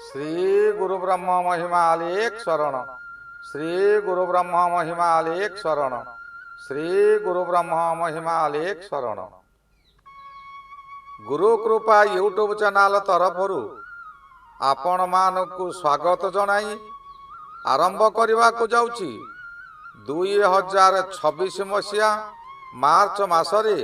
श्री गुरु ब्रह्म महिमा अलेख शरण। श्री गुरु ब्रह्म महिमा अलेख शरण। श्री गुरु ब्रह्म महिमा अलेख शरण। गुरु कृपा यूट्यूब चैनल तरफरु आपण मानकु स्वागत जनाई आरंभ करने को जाउची 2026 मसीहा मार्च मासरे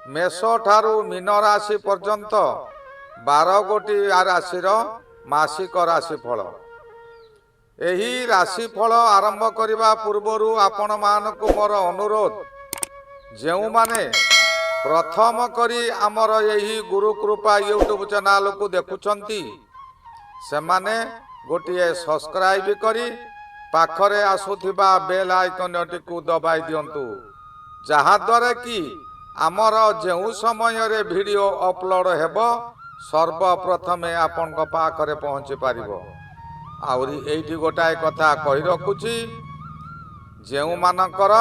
मेष ठारू मीन राशि पर्यंत 12 गोटी राशि मासिक राशिफल। एही राशिफल आरंभ करने पूर्वर आपण मानकु मोर अनुरोध, जेउ माने प्रथम करी आमर यही गुरु कृपा यूट्यूब चैनल को देखुछंती से माने गोटे सब्सक्राइब करी पाखरे आसुथिबा बेल आइकन टिकु दबाई दियंतु, जहा द्वारा कि आमर जेउ समय रे वीडियो अपलोड हेबो सर्वप्रथमे आपण पाखरे पहुँची पारिबो। आउरी एइठी गोटाए कथा कहि रखुची, जेउ मानकर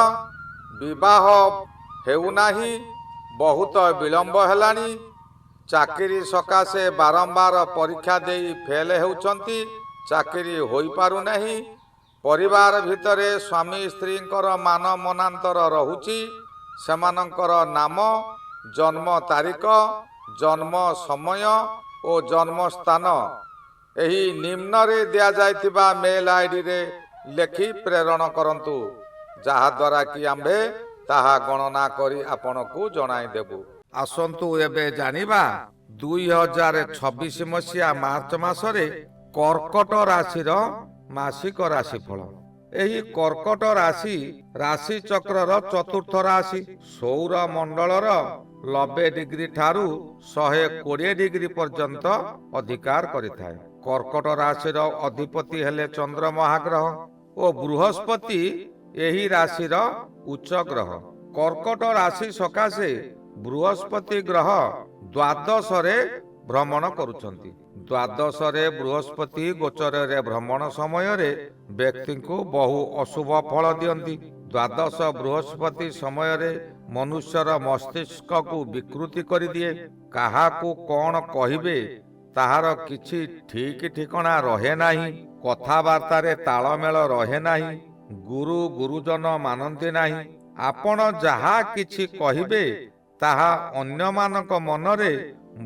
विवाह हेउ नाही, बहुत विलंब हेलानी, चाकरी सकाशे बारंबार परीक्षा देई फेल हेउचंती, चाकरी होई पारु नाही, परिवार भितरे स्वामी स्त्रींकर मान मनांतर रहुची, सेमानंकर नाम, जन्म तारीख, जन्म समय और जन्म स्थान एही निम्न रे दिया जाइतिबा मेल आईडी रे लेखि प्रेरण करंतु, जहा द्वारा कि आम्भे ताहा गणना करी आपनकु जणाई देबु। आसंतु एबे जानिबा 2026 मसीहा मार्च मासरे कर्कट राशिर मासिक राशिफल। एही कर्कट राशि राशि चक्रर चतुर्थ राशि, सौर मंडलर 90 डिग्री ठारू 120 डिग्री पर्यंत अधिकार करिथाय। कर्कट राशिर अधिपति हेले चंद्र महाग्रह और बृहस्पति एही राशिर उच्च ग्रह। कर्कट राशि सकाशे बृहस्पति ग्रह द्वादश रे भ्रमण करुछंती। द्वादश रे बृहस्पति गोचर रे भ्रमण समय रे व्यक्ति को बहु अशुभ फल दियंती। द्वादश बृहस्पति समय रे मनुष्यर मस्तिष्क को विकृति कर दिए। कहा को कौन कहिबे ताहार किछि ठीक ठिकना रहे नाही, कथाबार्ता रे तालमेल रहे नाही, गुरु गुरुजन मानती नाही। आपण जहा किछि कहिबे ताहा अन्य मानक मनरे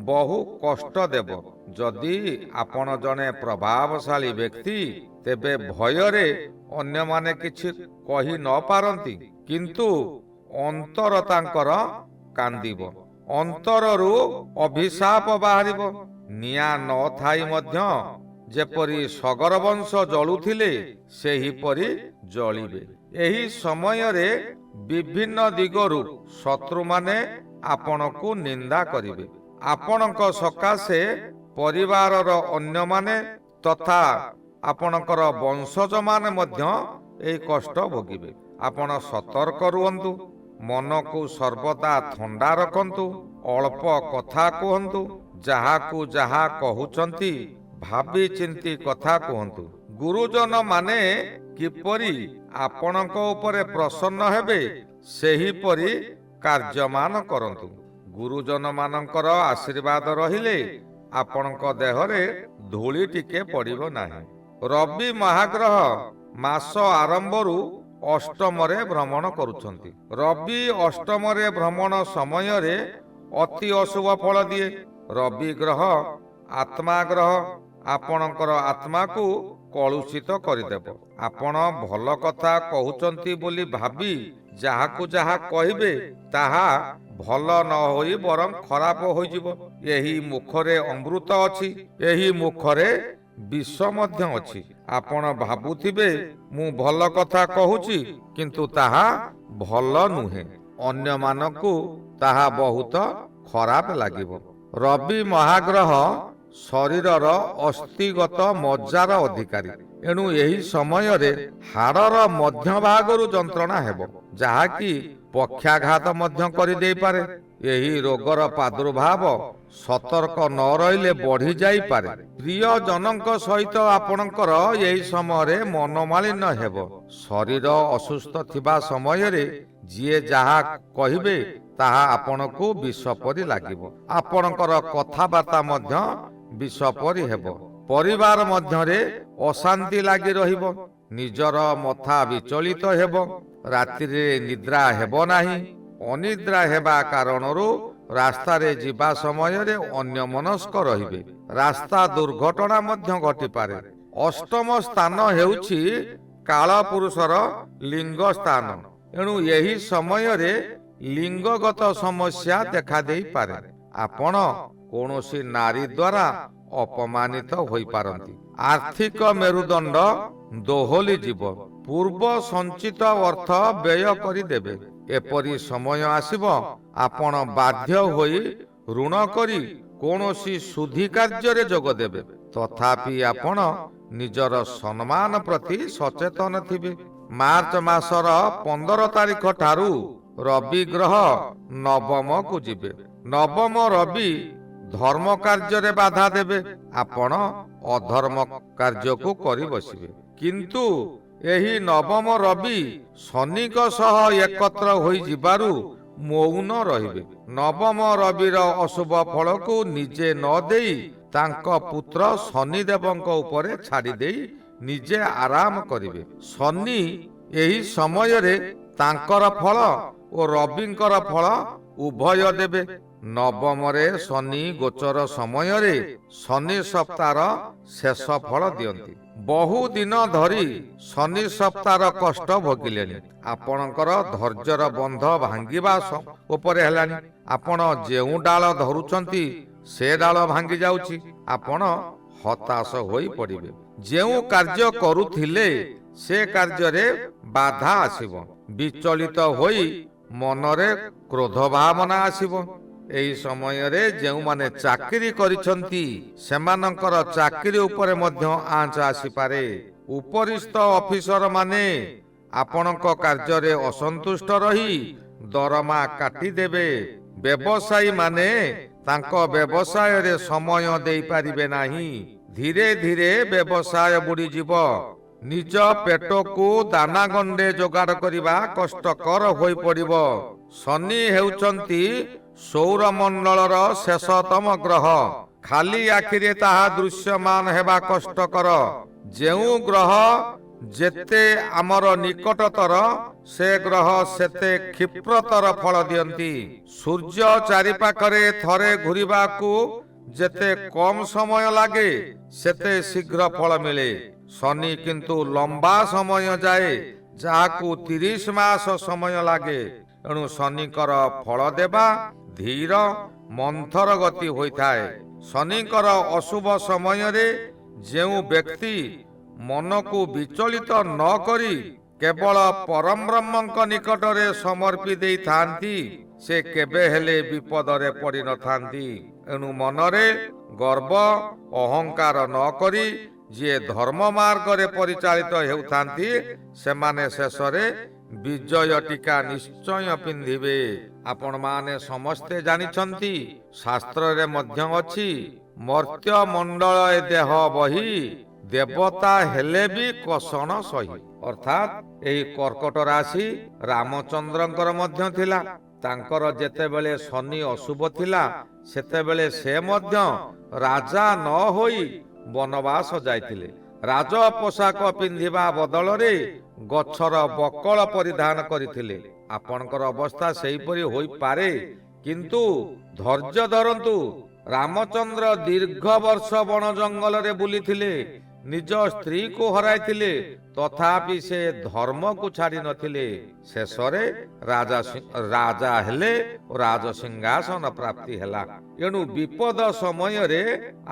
बहु कष्ट देव। जदि आपण जने प्रभावशाली व्यक्ति तेबे भयरे अन्य माने किछि कहि न पारंती, किंतु अंतर तांकर कांदिब, अंतररु अभिशाप बाहरिब। निया न थाई मध्य जेपरि सगर वंश जळुथिले सेहिपरि जळिबे। एही समय रे विभिन्न दिगरु शत्रु माने आपणकु निंदा करिवे। आपणक सकाशे परिवारर अन्य माने तथा आपणकर वंशज माने मध्य एही कष्ट भोगिबे। आपण सतर्क रुहंतु, मन को सर्वदा ठंडा रखंतु, अल्प कथा कहंतु, जहाकू जहा कहउचंती भाबी चिंती कथा कहंतु। गुरुजन माने किपरि आपणक उपरे प्रसन्न हेबे सेहिपरि कार्यमान करंतु। गुरुजन मानकर आशीर्वाद रहिले आपणक देहरे धूली टिके पड़िबो नाही। रवि महाग्रह मास आरंभरु अष्टम रे भ्रमण करुछंती। रवि अष्टम रे भ्रमण समय रे अति अशुभ फल दिए। रवि ग्रह आत्मा ग्रह, आपणकर आत्मा को कलुषित करदेव। आपण भल कथा कहउचंती बोली भाबी जहाकू जहा कहिबे ताहा भल न होई बरं खराब होई जिवो। एही मुखरे अमृत अछि, एही मुखरे विष मध्य अछि। आपण भाबुथिबे मु भल कथा कहूची, किंतु ताहा भल नुहे, अन्य मानकू ताहा बहुत खराब लागिबो। रवि महाग्रह शरीरर अस्थिगत मज्जार अधिकारी, एणु यही समय रे हाड़र मध्य भागरु जंत्रणा हेबो, जहाकि पक्षाघात मध्य करि देई पारे। यही रोगर प्रादुर्भाव सतर्क न रहिले बढ़ी जाई पारे। प्रिय जनक सहित आपणकर यही समय रे मनोमालिन्य हेबो। शरीर असुस्थ थिबा समय रे जिए जहा कहिबे ताहा आपणकू विष परि लागिबो। आपणकर कथाबार्ता मध्य विष परि हेबो। ପରିବାର ମଧ୍ୟରେ ଅଶାନ୍ତି ଲାଗି ରହିବ, ନିଜର ମଥା ବିଚଳିତ ହେବ, ରାତିରେ ନିଦ୍ରା ହେବ ନାହିଁ। ଅନିଦ୍ରା ହେବା କାରଣରୁ ରାସ୍ତାରେ ଯିବା ସମୟରେ ଅନ୍ୟମନସ୍କ ରହିବେ। ରାସ୍ତା ଦୁର୍ଘଟଣା ମଧ୍ୟ ଘଟିପାରେ। ଅଷ୍ଟମ ସ୍ଥାନ ହେଉଛି କାଳପୁରୁଷର ଲିଙ୍ଗ ସ୍ଥାନ। ଏଣୁ ଏହି ସମୟରେ ଲିଙ୍ଗଗତ ସମସ୍ୟା ଦେଖାଦେଇପାରେ। ଆପଣ କୌଣସି ନାରୀ ଦ୍ୱାରା ଅପମାନିତ ହୋଇପାରନ୍ତି। ଆର୍ଥିକ ମେରୁଦଣ୍ଡ ଦୋହଲି ଯିବ। ପୂର୍ବ ସଞ୍ଚିତ ଅର୍ଥ ବ୍ୟୟ କରିଦେବେ। ଏପରି ସମୟ ଆସିବ ଆପଣ ବାଧ୍ୟ ହୋଇ ଋଣ କରି କୌଣସି ଶୁଦ୍ଧି କାର୍ଯ୍ୟରେ ଯୋଗ ଦେବେ। ତଥାପି ଆପଣ ନିଜର ସମ୍ମାନ ପ୍ରତି ସଚେତନ ଥିବେ। ମାର୍ଚ୍ଚ ମାସର 15 ତାରିଖ ଠାରୁ ରବି ଗ୍ରହ ନବମକୁ ଯିବେ। ନବମ ରବି ଧର୍ମ କାର୍ଯ୍ୟରେ ବାଧା ଦେବେ। ଆପଣ ଅଧର୍ମ କାର୍ଯ୍ୟକୁ କରି ବସିବେ। କିନ୍ତୁ ଏହି ନବମ ରବି ଶନିଙ୍କ ସହ ଏକତ୍ର ହୋଇଯିବାରୁ ମୌନ ରହିବେ। ନବମ ରବିର ଅଶୁଭ ଫଳକୁ ନିଜେ ନ ଦେଇ ତାଙ୍କ ପୁତ୍ର ଶନିଦେବଙ୍କ ଉପରେ ଛାଡ଼ିଦେଇ ନିଜେ ଆରାମ କରିବେ। ଶନି ଏହି ସମୟରେ ତାଙ୍କର ଫଳ ଓ ରବିଙ୍କର ଫଳ ଉଭୟ ଦେବେ। ନବମରେ ଶନି ଗୋଚର ସମୟରେ ଶନି ସପ୍ତାହର ଶେଷ ଫଳ ଦିଅନ୍ତି। ବହୁ ଦିନ ଧରି ଶନି ସପ୍ତାହର କଷ୍ଟ ଭୋଗିଲେଣି। ଆପଣଙ୍କର ଧୈର୍ଯ୍ୟର ବନ୍ଧ ଭାଙ୍ଗିବା ଉପରେ ହେଲାଣି। ଆପଣ ଯେଉଁ ଡାଳ ଧରୁଛନ୍ତି ସେ ଡାଳ ଭାଙ୍ଗି ଯାଉଛି। ଆପଣ ହତାଶ ହୋଇ ପଡ଼ିବେ। ଯେଉଁ କାର୍ଯ୍ୟ କରୁଥିଲେ ସେ କାର୍ଯ୍ୟରେ ବାଧା ଆସିବ। ବିଚଳିତ ହୋଇ ମନରେ କ୍ରୋଧ ଭାବନା ଆସିବ। ଏହି ସମୟରେ ଯେଉଁମାନେ ଚାକିରି କରିଛନ୍ତି ସେମାନଙ୍କର ଚାକିରି ଉପରେ ମଧ୍ୟ ଆଞ୍ଚ ଆସିପାରେ। ଉପରିସ୍ଥ ଅଫିସର ମାନେ ଆପଣଙ୍କ କାର୍ଯ୍ୟରେ ଅସନ୍ତୁଷ୍ଟ ରହି ଦରମା କାଟିଦେବେ। ବ୍ୟବସାୟୀ ମାନେ ତାଙ୍କ ବ୍ୟବସାୟରେ ସମୟ ଦେଇପାରିବେ ନାହିଁ। ଧୀରେ ଧୀରେ ବ୍ୟବସାୟ ବୁଡ଼ିଯିବ। ନିଜ ପେଟକୁ ଦାନା ଗଣ୍ଡେ ଯୋଗାଡ଼ କରିବା କଷ୍ଟକର ହୋଇପଡ଼ିବ। ଶନି ହେଉଛନ୍ତି ସୌରମଣ୍ଡଳର ଶେଷତମ ଗ୍ରହ। ଖାଲି ଆଖିରେ ତାହା ଦୃଶ୍ୟମାନ ହେବା କଷ୍ଟକର। ଯେଉଁ ଗ୍ରହ ଯେତେ ଆମର ନିକଟତର ସେ ଗ୍ରହ ସେତେ କ୍ଷିପ୍ରତର ଫଳ ଦିଅନ୍ତି। ସୂର୍ଯ୍ୟ ଚାରିପାଖରେ ଥରେ ଘୂରିବାକୁ ଯେତେ କମ ସମୟ ଲାଗେ ସେତେ ଶୀଘ୍ର ଫଳ ମିଳେ। ଶନି କିନ୍ତୁ ଲମ୍ବା ସମୟ ଯାଏ, ଯାହାକୁ 30 ମାସ ସମୟ ଲାଗେ। ଏଣୁ ଶନିଙ୍କର ଫଳ ଦେବା ଧୀର ମନ୍ଥର ଗତି ହୋଇଥାଏ। ଶନିଙ୍କର ଅଶୁଭ ସମୟରେ ଯେଉଁ ବ୍ୟକ୍ତି ମନକୁ ବିଚଳିତ ନ କରି କେବଳ ପରମ ବ୍ରହ୍ମଙ୍କ ନିକଟରେ ସମର୍ପି ଦେଇଥାନ୍ତି ସେ କେବେ ହେଲେ ବିପଦରେ ପଡ଼ିନଥାନ୍ତି। ଏଣୁ ମନରେ ଗର୍ବ ଅହଙ୍କାର ନ କରି ଯିଏ ଧର୍ମ ମାର୍ଗରେ ପରିଚାଳିତ ହେଉଥାନ୍ତି ସେମାନେ ଶେଷରେ ବିଜୟ ଟୀକା ନିଶ୍ଚୟ ପିନ୍ଧିବେ। ଆପଣମାନେ ସମସ୍ତେ ଜାଣିଛନ୍ତି, ଶାସ୍ତ୍ରରେ ମଧ୍ୟ ଅଛି, ମର୍ତ୍ତ୍ୟ ମଣ୍ଡଳ ଏ ଦେହ ବହି ଦେବତା ହେଲେ ବି କଷଣ ସହି। ଅର୍ଥାତ୍ ଏହି କର୍କଟ ରାଶି ରାମଚନ୍ଦ୍ରଙ୍କର ମଧ୍ୟ ଥିଲା। ତାଙ୍କର ଯେତେବେଳେ ଶନି ଅଶୁଭ ଥିଲା ସେତେବେଳେ ସେ ମଧ୍ୟ ରାଜା ନ ହୋଇ ବନବାସ ଯାଇଥିଲେ। ରାଜ ପୋଷାକ ପିନ୍ଧିବା ବଦଳରେ ଗଛର ବକଳ ପରିଧାନ କରିଥିଲେ। ଆପଣଙ୍କର ଅବସ୍ଥା ସେହିପରି ହୋଇପାରେ, କିନ୍ତୁ ଧୈର୍ଯ୍ୟ ଧରନ୍ତୁ। ରାମଚନ୍ଦ୍ର ଦୀର୍ଘ ବର୍ଷ ବଣ ଜଙ୍ଗଲରେ ବୁଲିଥିଲେ, ନିଜ ସ୍ତ୍ରୀକୁ ହରାଇଥିଲେ, ତଥାପି ସେ ଧର୍ମକୁ ଛାଡ଼ି ନଥିଲେ। ଶେଷରେ ରାଜା ହେଲେ ଓ ରାଜସିଂହାସନ ପ୍ରାପ୍ତି ହେଲା। ଏଣୁ ବିପଦ ସମୟରେ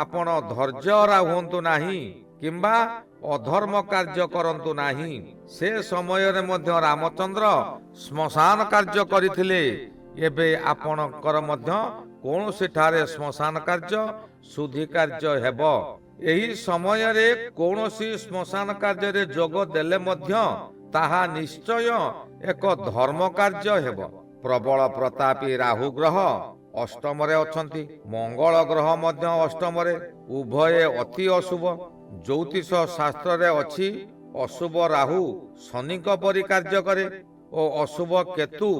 ଆପଣ ଧୈର୍ଯ୍ୟହରା ହୁଅନ୍ତୁ ନାହିଁ କିମ୍ବା ଅଧର୍ମ କାର୍ଯ୍ୟ କରନ୍ତୁ ନାହିଁ। ସେ ସମୟରେ ମଧ୍ୟ ରାମଚନ୍ଦ୍ର ଶ୍ମଶାନ କାର୍ଯ୍ୟ କରିଥିଲେ। ଏବେ ଆପଣଙ୍କର ମଧ୍ୟ କୌଣସିଠାରେ ଶ୍ମଶାନ କାର୍ଯ୍ୟ ଶୁଦ୍ଧି କାର୍ଯ୍ୟ ହେବ। ଏହି ସମୟରେ କୌଣସି ଶ୍ମଶାନ କାର୍ଯ୍ୟରେ ଯୋଗ ଦେଲେ ମଧ୍ୟ ତାହା ନିଶ୍ଚୟ ଏକ ଧର୍ମ କାର୍ଯ୍ୟ ହେବ। ପ୍ରବଳ ପ୍ରତାପୀ ରାହୁ ଗ୍ରହ ଅଷ୍ଟମରେ ଅଛନ୍ତି। ମଙ୍ଗଳ ଗ୍ରହ ମଧ୍ୟ ଅଷ୍ଟମରେ। ଉଭୟ ଅତି ଅଶୁଭ। ଜ୍ୟୋତିଷ ଶାସ୍ତ୍ରରେ ଅଛି, ଅଶୁଭ ରାହୁ ଶନିଙ୍କ ପରି କାର୍ଯ୍ୟ କରେ ଓ ଅଶୁଭ କେତୁ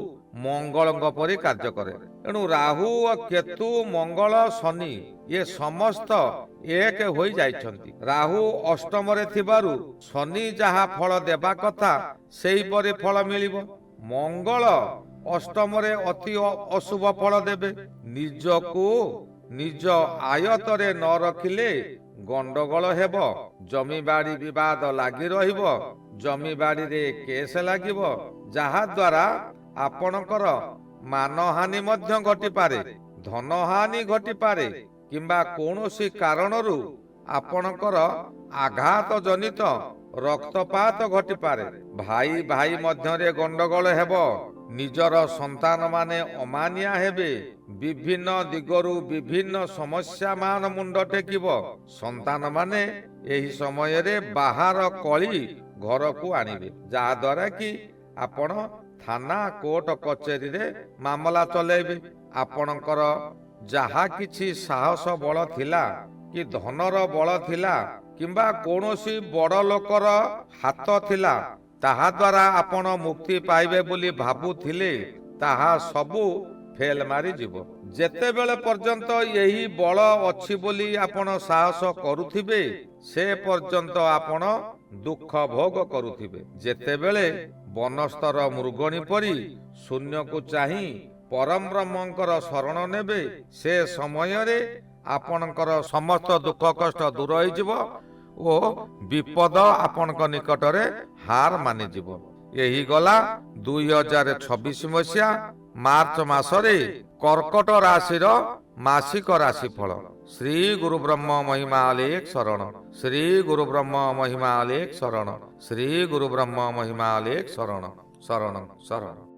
ମଙ୍ଗଳଙ୍କ ପରି କାର୍ଯ୍ୟ କରେ। ଏଣୁ ରାହୁ ଓ କେତୁ, ମଙ୍ଗଳ, ଶନି ଏ ସମସ୍ତ ଏକ ହୋଇଯାଇଛନ୍ତି। ରାହୁ ଅଷ୍ଟମରେ ଥିବାରୁ ଶନି ଯାହା ଫଳ ଦେବା କଥା ସେହିପରି ଫଳ ମିଳିବ। ମଙ୍ଗଳ ଅଷ୍ଟମରେ ଅତି ଅଶୁଭ ଫଳ ଦେବେ। ନିଜକୁ ନିଜ ଆୟତରେ ନ ରଖିଲେ ଗଣ୍ଡଗୋଳ ହେବ। ଜମିବାଡ଼ି ବିବାଦ ଲାଗି ରହିବ। ଜମିବାଡ଼ିରେ କେସ୍ ଲାଗିବ, ଯାହା ଦ୍ୱାରା ଆପଣଙ୍କର ମାନହାନି ମଧ୍ୟ ଘଟିପାରେ, ଧନହାନି ଘଟିପାରେ, କିମ୍ବା କୌଣସି କାରଣରୁ ଆପଣଙ୍କର ଆଘାତ ଜନିତ ରକ୍ତପାତ ଘଟିପାରେ। ଭାଇ ଭାଇ ମଧ୍ୟରେ ଗଣ୍ଡଗୋଳ ହେବ। ନିଜର ସନ୍ତାନମାନେ ଅମାନିଆ ହେବେ। ବିଭିନ୍ନ ଦିଗରୁ ବିଭିନ୍ନ ସମସ୍ୟା ମାନ ମୁଣ୍ଡ ଟେକିବ। ସନ୍ତାନମାନେ ଏହି ସମୟରେ ବାହାର କଳି ଘରକୁ ଆଣିବେ, ଯାହାଦ୍ୱାରା କି ଆପଣ ଥାନା କୋର୍ଟ କଚେରୀରେ ମାମଲା ଚଲେଇବେ। ଆପଣଙ୍କର ଯାହା କିଛି ସାହସ ବଳ ଥିଲା, କି ଧନର ବଳ ଥିଲା, କିମ୍ବା କୌଣସି ବଡ଼ ଲୋକର ହାତ ଥିଲା, ତାହା ଦ୍ୱାରା ଆପଣ ମୁକ୍ତି ପାଇବେ ବୋଲି ଭାବୁଥିଲେ, ତାହା ସବୁ ଫେଲ ମାରିଯିବ। ଯେତେବେଳେ ପର୍ଯ୍ୟନ୍ତ ଏହି ବଳ ଅଛି ବୋଲି ଆପଣ ସାହସ କରୁଥିବେ, ସେ ପର୍ଯ୍ୟନ୍ତ ଆପଣ ଦୁଃଖ ଭୋଗ କରୁଥିବେ। ଯେତେବେଳେ ବନସ୍ତର ମୃଗଣୀ ପରି ଶୂନ୍ୟକୁ ଚାହିଁ ପରମ ବ୍ରହ୍ମଙ୍କର ଶରଣ ନେବେ, ସେ ସମୟରେ ଆପଣଙ୍କର ସମସ୍ତ ଦୁଃଖ କଷ୍ଟ ଦୂର ହୋଇଯିବ ଓ ବିପଦ ଆପଣଙ୍କ ନିକଟରେ ହାର ମାନିଯିବ। ଏହି ଗଲା 2026 ମସିହା ମାର୍ଚ୍ଚ ମାସରେ କର୍କଟ ରାଶିର ମାସିକ ରାଶିଫଳ। ଶ୍ରୀ ଗୁରୁ ବ୍ରହ୍ମ ମହିମା ଆଲେଖ ଶରଣ। ଶ୍ରୀ ଗୁରୁ ବ୍ରହ୍ମ ମହିମା ଆଲେଖ ଶରଣ। ଶ୍ରୀ ଗୁରୁ ବ୍ରହ୍ମ ମହିମା ଆଲେଖ ଶରଣ ଶରଣ ଶରଣ।